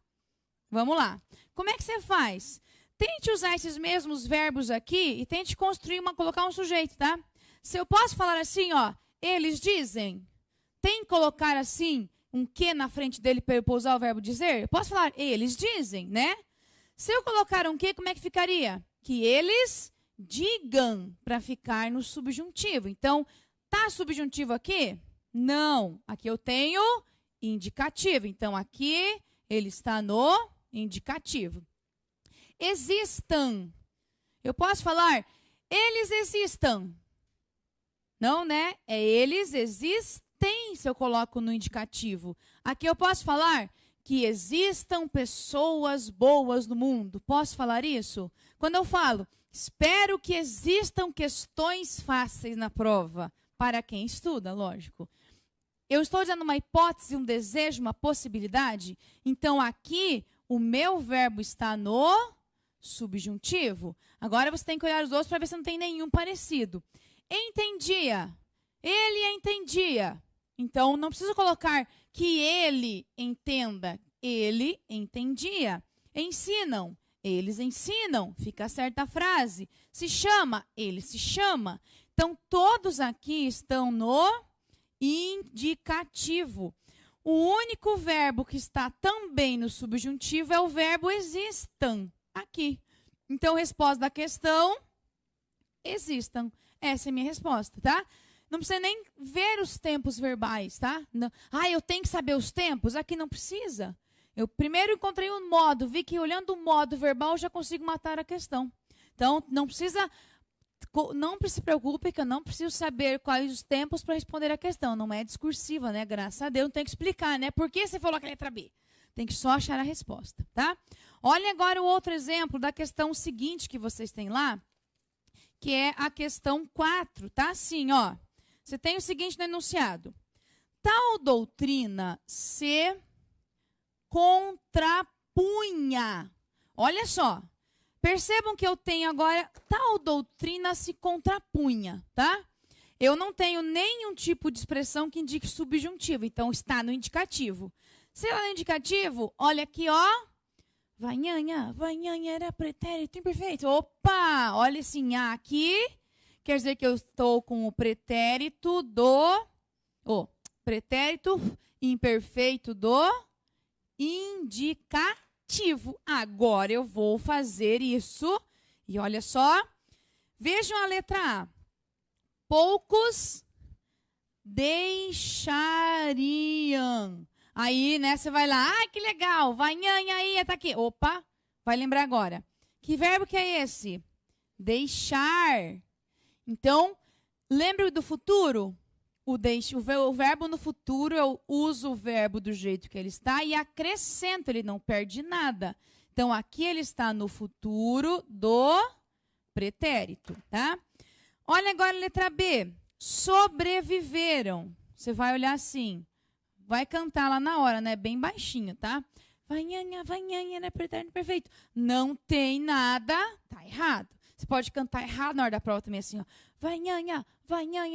Vamos lá. Como é que você faz? Tente usar esses mesmos verbos aqui e tente construir colocar um sujeito, tá? Se eu posso falar assim, ó, eles dizem, tem que colocar assim um que na frente dele para eu usar o verbo dizer? Eu posso falar, eles dizem, né? Se eu colocar um que, como é que ficaria? Que eles digam, para ficar no subjuntivo. Então, tá subjuntivo aqui? Não. Aqui eu tenho indicativo. Então, aqui ele está no indicativo. Existam. Eu posso falar, eles existam. Não, né? É eles existem, se eu coloco no indicativo. Aqui eu posso falar que existam pessoas boas no mundo. Posso falar isso? Quando eu falo, espero que existam questões fáceis na prova. Para quem estuda, lógico. Eu estou dando uma hipótese, um desejo, uma possibilidade. Então, aqui, o meu verbo está no subjuntivo. Agora, você tem que olhar os outros para ver se não tem nenhum parecido. Entendia. Ele entendia. Então, não preciso colocar que ele entenda. Ele entendia. Ensinam. Eles ensinam. Fica certa a frase. Se chama. Ele se chama. Então, todos aqui estão no indicativo. O único verbo que está também no subjuntivo é o verbo existam. Aqui. Então, resposta da questão, existam. Essa é a minha resposta, tá? Não precisa nem ver os tempos verbais, tá? Não. Eu tenho que saber os tempos? Aqui não precisa. Eu primeiro encontrei um modo, vi que olhando o modo verbal eu já consigo matar a questão. Então, não se preocupe que eu não preciso saber quais os tempos para responder a questão. Não é discursiva, né? Graças a Deus, não tem que explicar, né? Por que você falou que a letra B? Tem que só achar a resposta, tá? Olha agora o outro exemplo da questão seguinte que vocês têm lá, que é a questão 4, tá? Assim, ó. Você tem o seguinte no enunciado. Tal doutrina se contrapunha. Olha só. Percebam que eu tenho agora, tal doutrina se contrapunha, tá? Eu não tenho nenhum tipo de expressão que indique subjuntivo, então está no indicativo. Se está no indicativo, olha aqui, ó. Vanhanha era pretérito imperfeito. Opa, olha assim, aqui quer dizer que eu estou com o pretérito pretérito imperfeito do indicativo. Agora eu vou fazer isso. E olha só, vejam a letra A. Poucos deixariam. Aí, né, você vai lá, que legal, vanhanha aí, tá aqui. Opa, vai lembrar agora. Que verbo que é esse? Deixar. Então, lembra do futuro? O verbo no futuro, eu uso o verbo do jeito que ele está e acrescento, ele não perde nada. Então, aqui ele está no futuro do pretérito, tá? Olha agora a letra B. Sobreviveram. Você vai olhar assim. Vai cantar lá na hora, né? Bem baixinho, tá? Vanhanha, né? Pretérito perfeito. Não tem nada, tá errado. Você pode cantar errado na hora da prova também, assim, ó. Vanhanha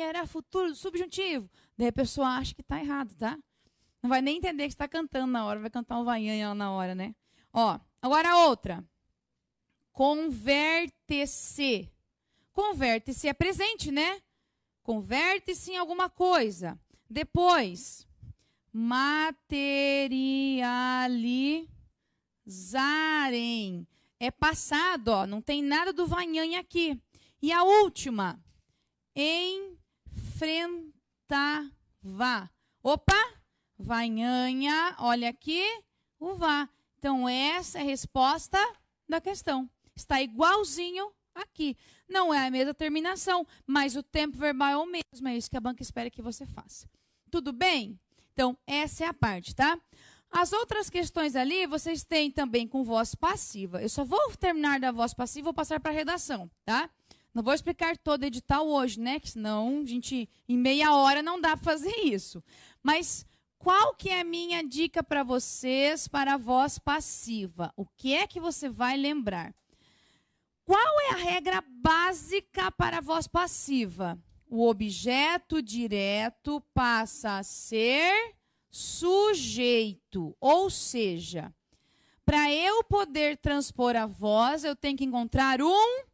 era futuro do subjuntivo. Daí a pessoa acha que tá errado, tá? Não vai nem entender que está cantando na hora, vai cantar um vanhanha na hora, né? Ó, agora a outra. Converte-se. Converte-se é presente, né? Converte-se em alguma coisa. Depois, materializarem. É passado, ó, não tem nada do vanhanha aqui. E a última, enfrentava. Opa, vanhanha, olha aqui, o vá. Então, essa é a resposta da questão. Está igualzinho aqui. Não é a mesma terminação, mas o tempo verbal é o mesmo. É isso que a banca espera que você faça. Tudo bem? Então, essa é a parte, tá? As outras questões ali, vocês têm também com voz passiva. Eu só vou terminar da voz passiva e vou passar para a redação, tá? Não vou explicar todo o edital hoje, né? Que senão a gente, em meia hora não dá para fazer isso. Mas qual que é a minha dica para vocês para a voz passiva? O que é que você vai lembrar? Qual é a regra básica para a voz passiva? O objeto direto passa a ser sujeito, ou seja, para eu poder transpor a voz, eu tenho que encontrar um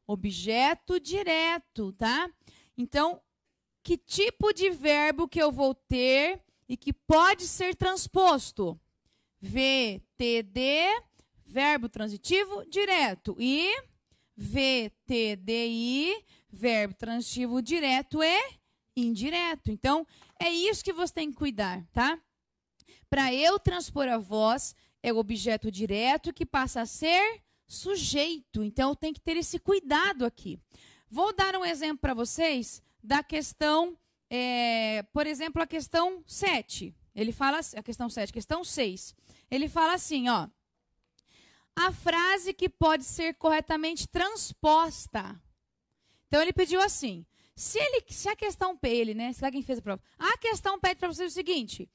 objeto direto, tá? Então, que tipo de verbo que eu vou ter e que pode ser transposto? VTD, verbo transitivo direto, e VTDI, verbo transitivo direto e indireto. Então, é isso que você tem que cuidar, tá? Para eu transpor a voz, é o objeto direto que passa a ser sujeito. Então, eu tenho que ter esse cuidado aqui. Vou dar um exemplo para vocês da questão, por exemplo, a questão 7. Ele fala, a questão 7, questão 6. Ele fala assim, ó. A frase que pode ser corretamente transposta. Então, ele pediu assim. Se a questão ele, né? Se alguém fez a prova. A questão pede para vocês o seguinte.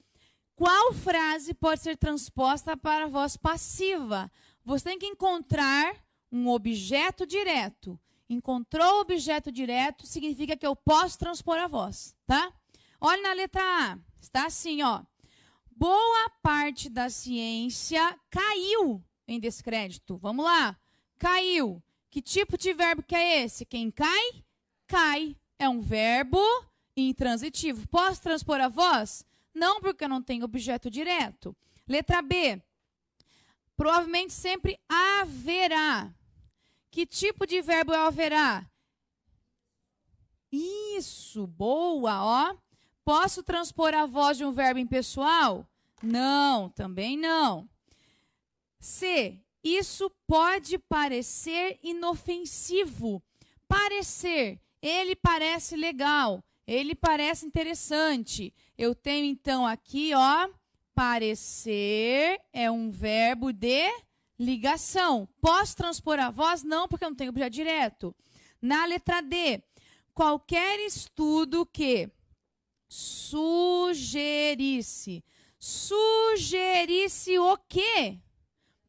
Qual frase pode ser transposta para a voz passiva? Você tem que encontrar um objeto direto. Encontrou o objeto direto, significa que eu posso transpor a voz, tá? Olha na letra A. Está assim, ó. Boa parte da ciência caiu em descrédito. Vamos lá. Caiu. Que tipo de verbo que é esse? Quem cai? Cai. É um verbo intransitivo. Posso transpor a voz? Não, porque eu não tenho objeto direto. Letra B. Provavelmente sempre haverá. Que tipo de verbo é haverá? Isso, boa, ó. Posso transpor a voz de um verbo impessoal? Não, também não. C. Isso pode parecer inofensivo. Parecer. Ele parece legal. Ele parece interessante. Eu tenho, então, aqui, ó, parecer é um verbo de ligação. Posso transpor a voz? Não, porque eu não tenho objeto direto. Na letra D, qualquer estudo que sugerisse. Sugerisse o quê?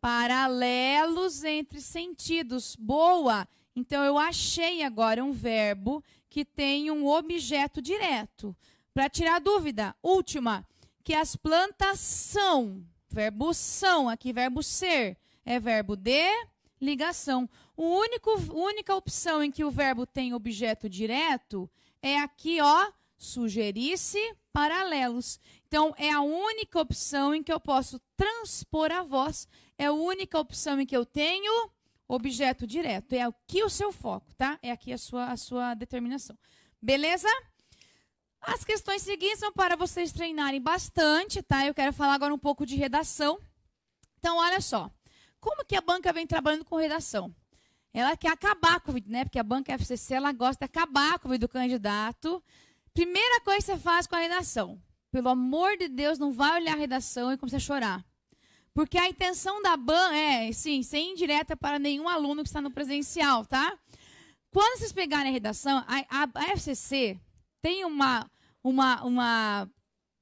Paralelos entre sentidos. Boa! Então, eu achei agora um verbo que tem um objeto direto. Para tirar dúvida, última, que as plantas são. Verbo são, aqui verbo ser. É verbo de ligação. Única opção em que o verbo tem objeto direto é aqui, ó, sugerisse paralelos. Então, é a única opção em que eu posso transpor a voz. É a única opção em que eu tenho objeto direto. É aqui o seu foco, tá? É aqui a sua determinação. Beleza? As questões seguintes são para vocês treinarem bastante, tá? Eu quero falar agora um pouco de redação. Então, olha só. Como que a banca vem trabalhando com redação? Ela quer acabar com o vídeo, né? Porque a banca FCC, ela gosta de acabar com o vídeo do candidato. Primeira coisa que você faz com a redação. Pelo amor de Deus, não vai olhar a redação e começar a chorar. Porque a intenção da BAN é, sim, ser indireta para nenhum aluno que está no presencial, tá? Quando vocês pegarem a redação, a FCC tem uma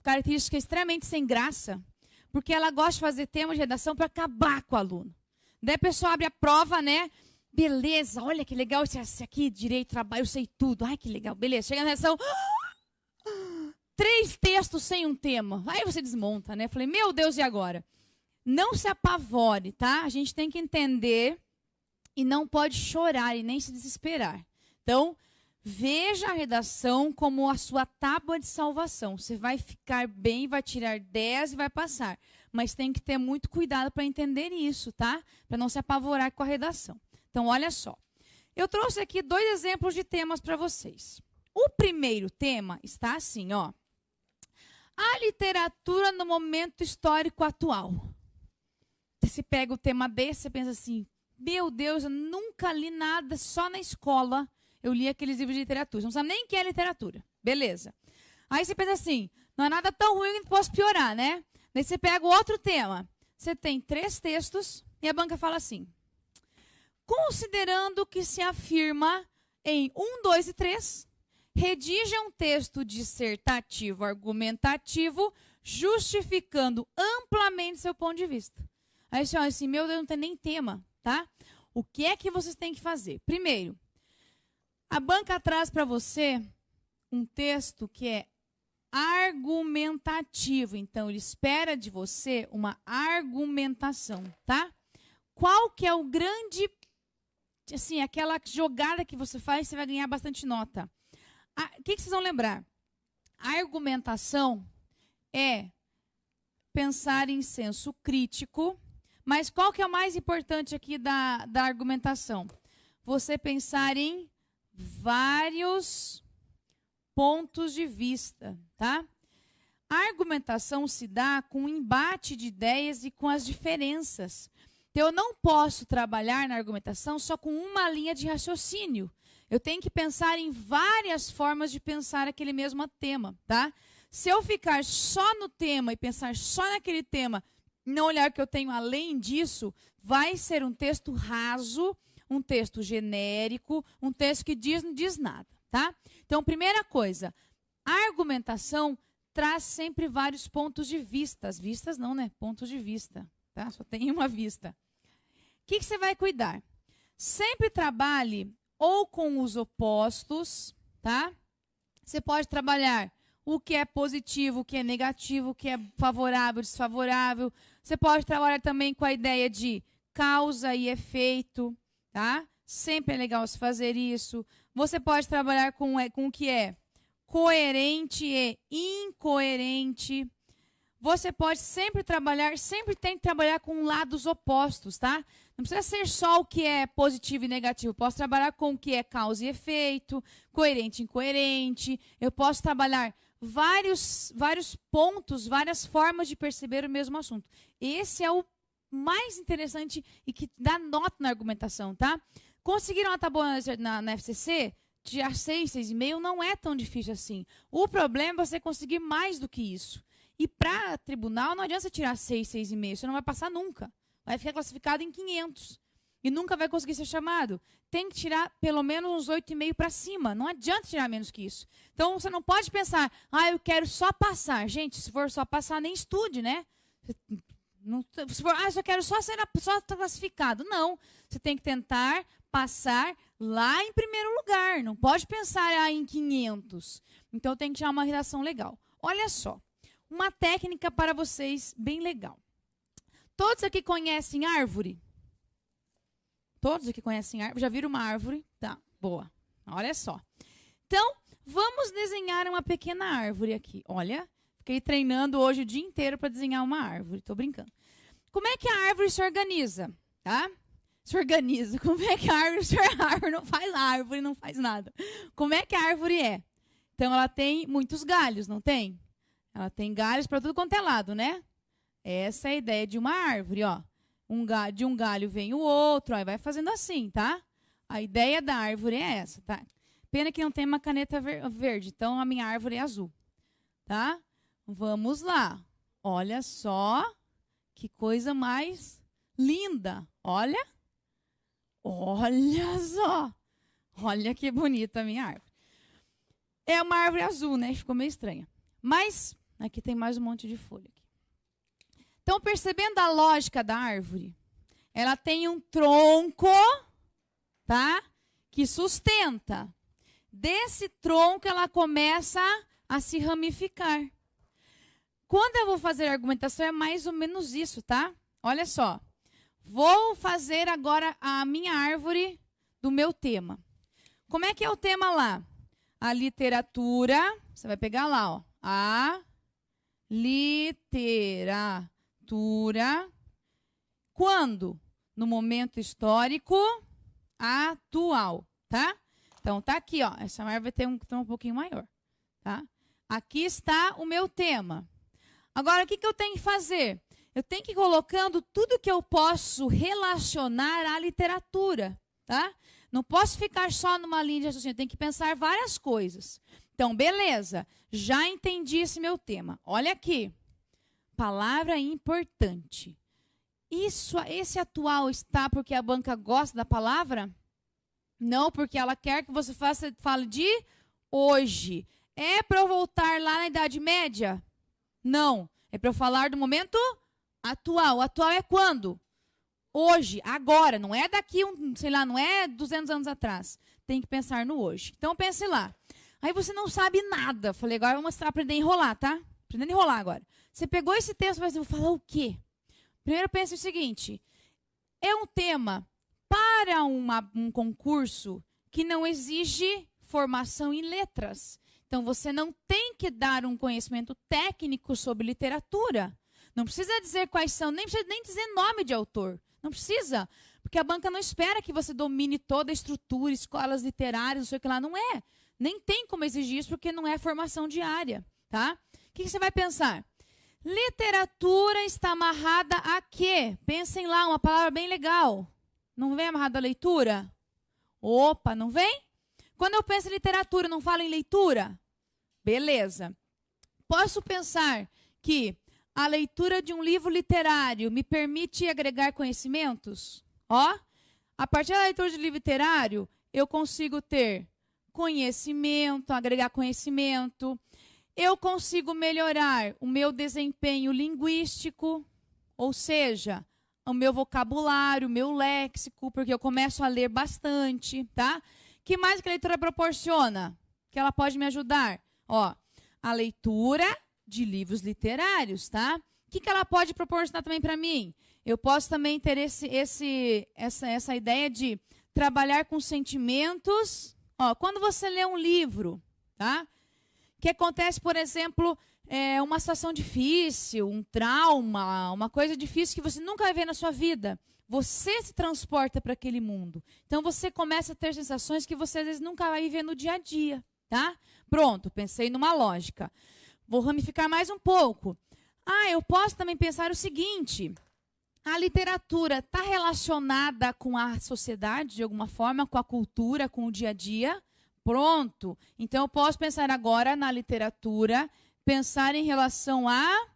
característica extremamente sem graça, porque ela gosta de fazer temas de redação para acabar com o aluno. Daí a pessoa abre a prova, né? Beleza, olha que legal esse aqui, direito, trabalho, eu sei tudo. Ai, que legal, beleza. Chega na redação, 3 textos sem um tema. Aí você desmonta, né? Falei, meu Deus, e agora? Não se apavore, tá? A gente tem que entender e não pode chorar e nem se desesperar. Então, veja a redação como a sua tábua de salvação. Você vai ficar bem, vai tirar 10 e vai passar. Mas tem que ter muito cuidado para entender isso, tá? Para não se apavorar com a redação. Então, olha só. Eu trouxe aqui 2 exemplos de temas para vocês. O primeiro tema está assim, ó. A literatura no momento histórico atual. Você pega o tema B, você pensa assim, meu Deus, eu nunca li nada, só na escola eu li aqueles livros de literatura. Você não sabe nem o que é literatura. Beleza. Aí você pensa assim, não é nada tão ruim que não posso piorar, né? Daí você pega o outro tema. Você tem 3 textos e a banca fala assim, considerando que se afirma em 1, 2 e 3, redija um texto dissertativo argumentativo, justificando amplamente seu ponto de vista. Aí você olha assim, meu Deus, não tem nem tema, tá? O que é que vocês têm que fazer? Primeiro, a banca traz para você um texto que é argumentativo. Então, ele espera de você uma argumentação, tá? Qual que é o grande, assim, aquela jogada que você faz, você vai ganhar bastante nota. O que vocês vão lembrar? A argumentação é pensar em senso crítico, mas qual que é o mais importante aqui da argumentação? Você pensar em vários pontos de vista, tá? A argumentação se dá com o embate de ideias e com as diferenças. Então, eu não posso trabalhar na argumentação só com uma linha de raciocínio. Eu tenho que pensar em várias formas de pensar aquele mesmo tema, tá? Se eu ficar só no tema e pensar só naquele tema, não olhar o que eu tenho além disso, vai ser um texto raso, um texto genérico, um texto que não diz nada, tá? Então, primeira coisa, a argumentação traz sempre vários pontos de vista. As vistas não, né? Pontos de vista, tá? Só tem uma vista. O que você vai cuidar? Sempre trabalhe ou com os opostos, tá? Você pode trabalhar o que é positivo, o que é negativo, o que é favorável, desfavorável. Você pode trabalhar também com a ideia de causa e efeito, tá? Sempre é legal se fazer isso. Você pode trabalhar com o que é coerente e incoerente. Você pode sempre tem que trabalhar com lados opostos, tá? Não precisa ser só o que é positivo e negativo. Eu posso trabalhar com o que é causa e efeito, coerente e incoerente. Eu posso trabalhar vários pontos, várias formas de perceber o mesmo assunto. Esse é o mais interessante e que dá nota na argumentação, tá? Conseguiram uma nota boa na FCC? Tirar 6, 6,5 não é tão difícil assim. O problema é você conseguir mais do que isso. E para tribunal não adianta você tirar 6, 6,5. Você não vai passar nunca. Vai ficar classificado em 500. E nunca vai conseguir ser chamado. Tem que tirar pelo menos uns 8,5 para cima. Não adianta tirar menos que isso. Então, você não pode pensar, eu quero só passar. Gente, se for só passar, nem estude, né? Se for, eu quero só ser classificado. Não. Você tem que tentar passar lá em primeiro lugar. Não pode pensar em 500. Então, tem que tirar uma redação legal. Olha só. Uma técnica para vocês bem legal. Todos aqui conhecem árvore? Todos aqui conhecem árvore? Já viram uma árvore? Tá, boa. Olha só. Então, vamos desenhar uma pequena árvore aqui. Olha, fiquei treinando hoje o dia inteiro para desenhar uma árvore. Estou brincando. Como é que a árvore se organiza? Tá? Se organiza. Como é que a árvore não faz árvore, não faz nada. Como é que a árvore é? Então, ela tem muitos galhos, não tem? Ela tem galhos para tudo quanto é lado, né? Essa é a ideia de uma árvore, ó. De um galho vem o outro, aí vai fazendo assim, tá? A ideia da árvore é essa, tá? Pena que não tem uma caneta verde, então a minha árvore é azul, tá? Vamos lá. Olha só que coisa mais linda. Olha. Olha só. Olha que bonita a minha árvore. É uma árvore azul, né? Ficou meio estranha. Mas aqui tem mais um monte de folha. Então, percebendo a lógica da árvore, ela tem um tronco, tá? Que sustenta. Desse tronco, ela começa a se ramificar. Quando eu vou fazer a argumentação, é mais ou menos isso, tá? Olha só. Vou fazer agora a minha árvore do meu tema. Como é que é o tema lá? A literatura, você vai pegar lá, ó. A literatura. Quando? No momento histórico atual, tá? Então, tá aqui, ó. Essa árvore vai ter um tom um pouquinho maior, tá? Aqui está o meu tema. Agora, o que eu tenho que fazer? Eu tenho que ir colocando tudo que eu posso relacionar à literatura, tá? Não posso ficar só numa linha de raciocínio, eu tenho que pensar várias coisas. Então, beleza, já entendi esse meu tema. Olha aqui, palavra importante. Esse atual está porque a banca gosta da palavra? Não, porque ela quer que você fale de hoje. É para eu voltar lá na Idade Média? Não. É para eu falar do momento atual. Atual é quando? Hoje, agora. Não é daqui, sei lá, não é 200 anos atrás. Tem que pensar no hoje. Então, pense lá. Aí você não sabe nada. Falei, agora vamos aprender a enrolar, tá? Aprendendo a enrolar agora. Você pegou esse texto, mas eu vou falar o quê? Primeiro pense o seguinte. É um tema para um concurso que não exige formação em letras. Então, você não tem que dar um conhecimento técnico sobre literatura. Não precisa dizer quais são, nem precisa nem dizer nome de autor. Não precisa, porque a banca não espera que você domine toda a estrutura, escolas literárias, não sei o que lá. Não é. Nem tem como exigir isso, porque não é formação diária. Tá? O que você vai pensar? Literatura está amarrada a quê? Pensem lá, uma palavra bem legal. Não vem amarrada à leitura? Opa, não vem? Quando eu penso em literatura, não falo em leitura? Beleza. Posso pensar que a leitura de um livro literário me permite agregar conhecimentos? Ó, a partir da leitura de livro literário, eu consigo ter conhecimento, agregar conhecimento. Eu consigo melhorar o meu desempenho linguístico, ou seja, o meu vocabulário, o meu léxico, porque eu começo a ler bastante, tá? Que mais que a leitura proporciona? Que ela pode me ajudar? Ó, a leitura de livros literários, tá? O que ela pode proporcionar também para mim? Eu posso também ter essa ideia de trabalhar com sentimentos. Ó, quando você lê um livro, tá? Que acontece, por exemplo, uma situação difícil, um trauma, uma coisa difícil que você nunca vai ver na sua vida. Você se transporta para aquele mundo. Então, você começa a ter sensações que você, às vezes, nunca vai ver no dia a dia. Tá? Pronto, pensei numa lógica. Vou ramificar mais um pouco. Eu posso também pensar o seguinte. A literatura está relacionada com a sociedade, de alguma forma, com a cultura, com o dia a dia? Pronto. Então, eu posso pensar agora na literatura, pensar em relação à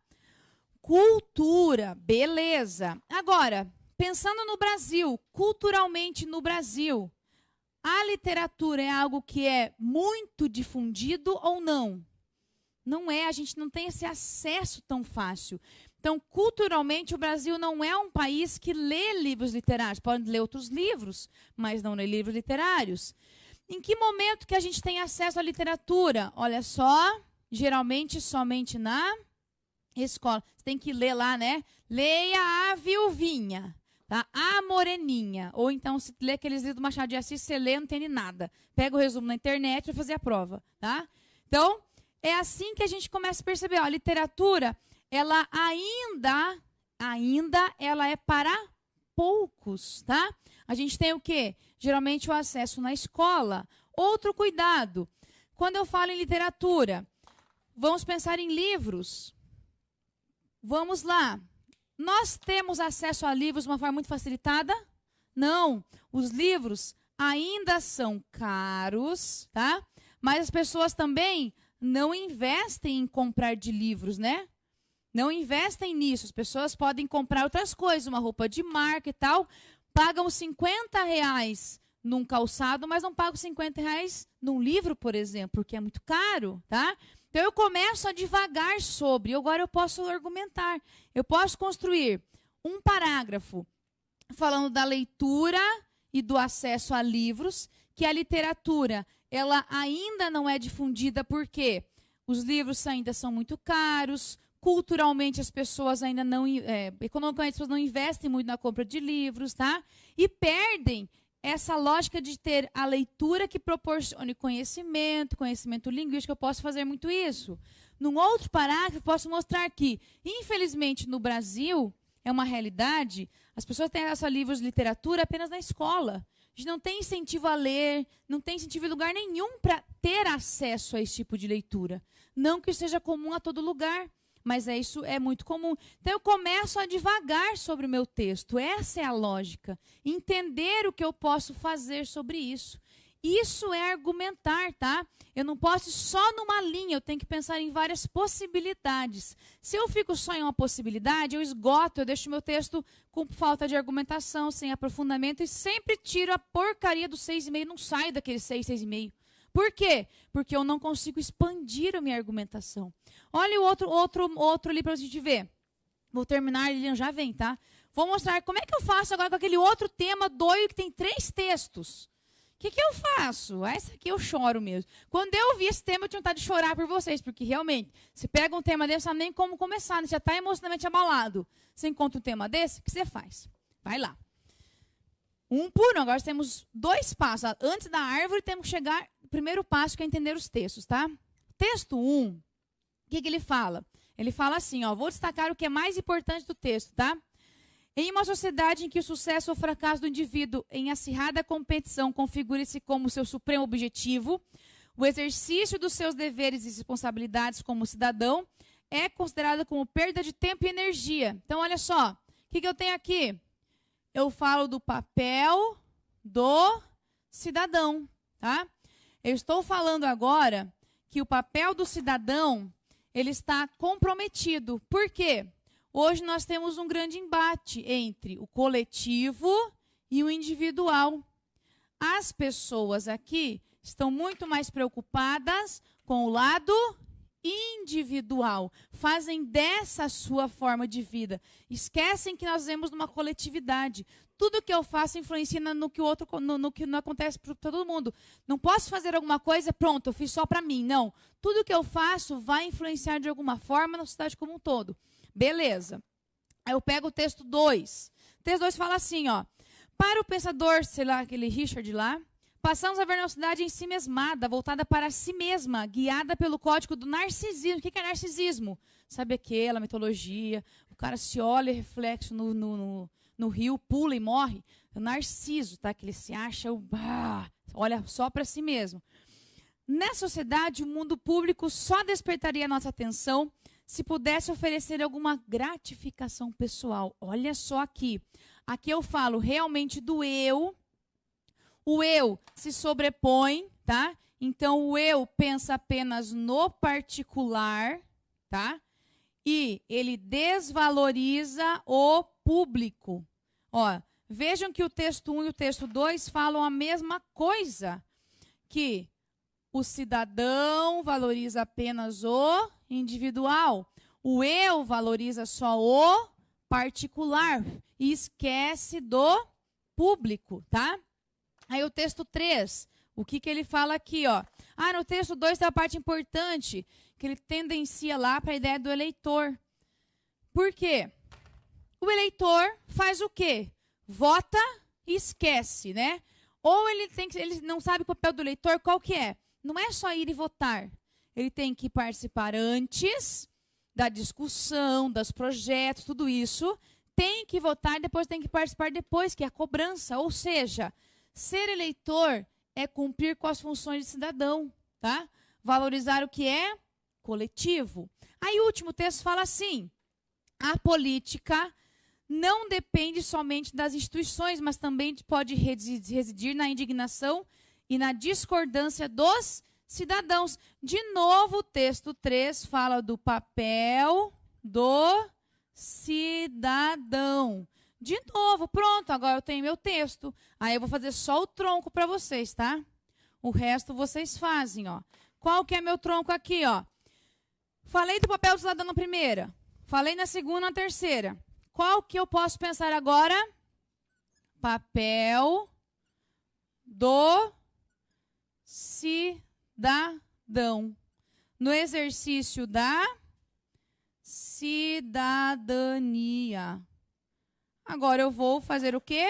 cultura. Beleza. Agora, pensando no Brasil, culturalmente no Brasil, a literatura é algo que é muito difundido ou não? Não é, a gente não tem esse acesso tão fácil. Então, culturalmente, o Brasil não é um país que lê livros literários. Pode ler outros livros, mas não lê livros literários. Em que momento que a gente tem acesso à literatura? Olha só, geralmente somente na escola. Você tem que ler lá, né? Leia a Viuvinha, tá? A Moreninha. Ou então, se lê aqueles livros do Machado de Assis, você lê, não entende nada. Pega o resumo na internet para fazer a prova, tá? Então, é assim que a gente começa a perceber. Ó, a literatura, ela ainda ela é para poucos, tá? A gente tem o quê? Geralmente o acesso na escola. Outro cuidado. Quando eu falo em literatura, vamos pensar em livros. Vamos lá. Nós temos acesso a livros de uma forma muito facilitada? Não. Os livros ainda são caros, tá? Mas as pessoas também não investem em comprar de livros, né? Não investem nisso. As pessoas podem comprar outras coisas, uma roupa de marca e tal. Pagam R$50 num calçado, mas não pagam R$50 num livro, por exemplo, porque é muito caro, tá? Então, eu começo a divagar sobre. Agora eu posso argumentar. Eu posso construir um parágrafo falando da leitura e do acesso a livros, que a literatura ela ainda não é difundida porque os livros ainda são muito caros, culturalmente as pessoas ainda não, economicamente as pessoas não investem muito na compra de livros, tá? E perdem essa lógica de ter a leitura que proporcione conhecimento linguístico. Eu posso fazer muito isso. Num outro parágrafo, posso mostrar que, infelizmente, no Brasil, é uma realidade, as pessoas têm acesso a livros de literatura apenas na escola. A gente não tem incentivo a ler, não tem incentivo em lugar nenhum para ter acesso a esse tipo de leitura. Não que isso seja comum a todo lugar, mas isso é muito comum. Então, eu começo a divagar sobre o meu texto. Essa é a lógica. Entender o que eu posso fazer sobre isso. Isso é argumentar, tá? Eu não posso ir só numa linha, eu tenho que pensar em várias possibilidades. Se eu fico só em uma possibilidade, eu esgoto, eu deixo meu texto com falta de argumentação, sem aprofundamento, e sempre tiro a porcaria do 6,5, não saio daquele 6, 6,5. Por quê? Porque eu não consigo expandir a minha argumentação. Olha o outro ali para a gente ver. Vou terminar, Lilian já vem, tá? Vou mostrar como é que eu faço agora com aquele outro tema doido que tem 3 textos. O que eu faço? Essa aqui eu choro mesmo. Quando eu vi esse tema, eu tinha vontade de chorar por vocês, porque realmente, você pega um tema desse, não sabe nem como começar, né? Já está emocionalmente abalado. Você encontra um tema desse, o que você faz? Vai lá. Um por um. Agora temos 2 passos. Antes da árvore, temos que chegar no primeiro passo, que é entender os textos, tá? Texto 1, o que ele fala? Ele fala assim, ó, vou destacar o que é mais importante do texto, tá? Em uma sociedade em que o sucesso ou fracasso do indivíduo em acirrada competição configura-se como seu supremo objetivo, o exercício dos seus deveres e responsabilidades como cidadão é considerado como perda de tempo e energia. Então, olha só, o que eu tenho aqui? Eu falo do papel do cidadão, tá? Eu estou falando agora que o papel do cidadão, ele está comprometido. Por quê? Hoje nós temos um grande embate entre o coletivo e o individual. As pessoas aqui estão muito mais preocupadas com o lado individual. Fazem dessa a sua forma de vida. Esquecem que nós vivemos numa coletividade. Tudo que eu faço influencia no que o outro, no que não acontece para todo mundo. Não posso fazer alguma coisa, pronto, eu fiz só para mim. Não. Tudo que eu faço vai influenciar de alguma forma na sociedade como um todo. Beleza. Aí eu pego o texto 2. O texto 2 fala assim, ó. Para o pensador, sei lá, aquele Richard lá, passamos a ver uma sociedade em si mesmada, voltada para si mesma, guiada pelo código do narcisismo. O que é narcisismo? Sabe aquela mitologia, o cara se olha reflexo no rio, pula e morre. O narciso, tá? Que ele se acha, olha só para si mesmo. Nessa sociedade, o mundo público só despertaria a nossa atenção se pudesse oferecer alguma gratificação pessoal. Olha só aqui. Aqui eu falo realmente do eu. O eu se sobrepõe, tá? Então, o eu pensa apenas no particular, tá? E ele desvaloriza o público. Ó, vejam que o texto 1 e o texto 2 falam a mesma coisa. Que o cidadão valoriza apenas o individual. O eu valoriza só o particular e esquece do público, tá? Aí o texto 3, o que ele fala aqui, ó? No texto 2 tem a parte importante, que ele tendencia lá para a ideia do eleitor. Por quê? O eleitor faz o quê? Vota e esquece, né? Ou ele não sabe o papel do eleitor, qual que é? Não é só ir e votar. Ele tem que participar antes da discussão, dos projetos, tudo isso. Tem que votar e depois tem que participar depois, que é a cobrança. Ou seja, ser eleitor é cumprir com as funções de cidadão, tá? Valorizar o que é coletivo. Aí o último texto fala assim, a política não depende somente das instituições, mas também pode residir na indignação e na discordância dos cidadãos. De novo, o texto 3 fala do papel do cidadão. De novo, pronto, agora eu tenho meu texto. Aí eu vou fazer só o tronco para vocês, tá? O resto vocês fazem, ó. Qual que é meu tronco aqui, ó? Falei do papel do cidadão na primeira. Falei na segunda, na terceira. Qual que eu posso pensar agora? Papel do cidadão. No exercício da cidadania. Agora eu vou fazer o quê?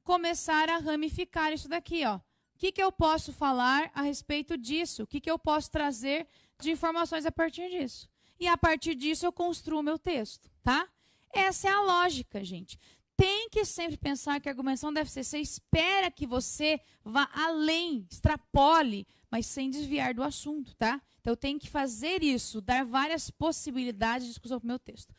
Começar a ramificar isso daqui, ó. O que eu posso falar a respeito disso? O que eu posso trazer de informações a partir disso? E a partir disso eu construo o meu texto, tá? Essa é a lógica, gente. Tem que sempre pensar que a argumentação deve ser, você espera que você vá além, extrapole, mas sem desviar do assunto, tá? Então eu tenho que fazer isso, dar várias possibilidades de discussão para o meu texto.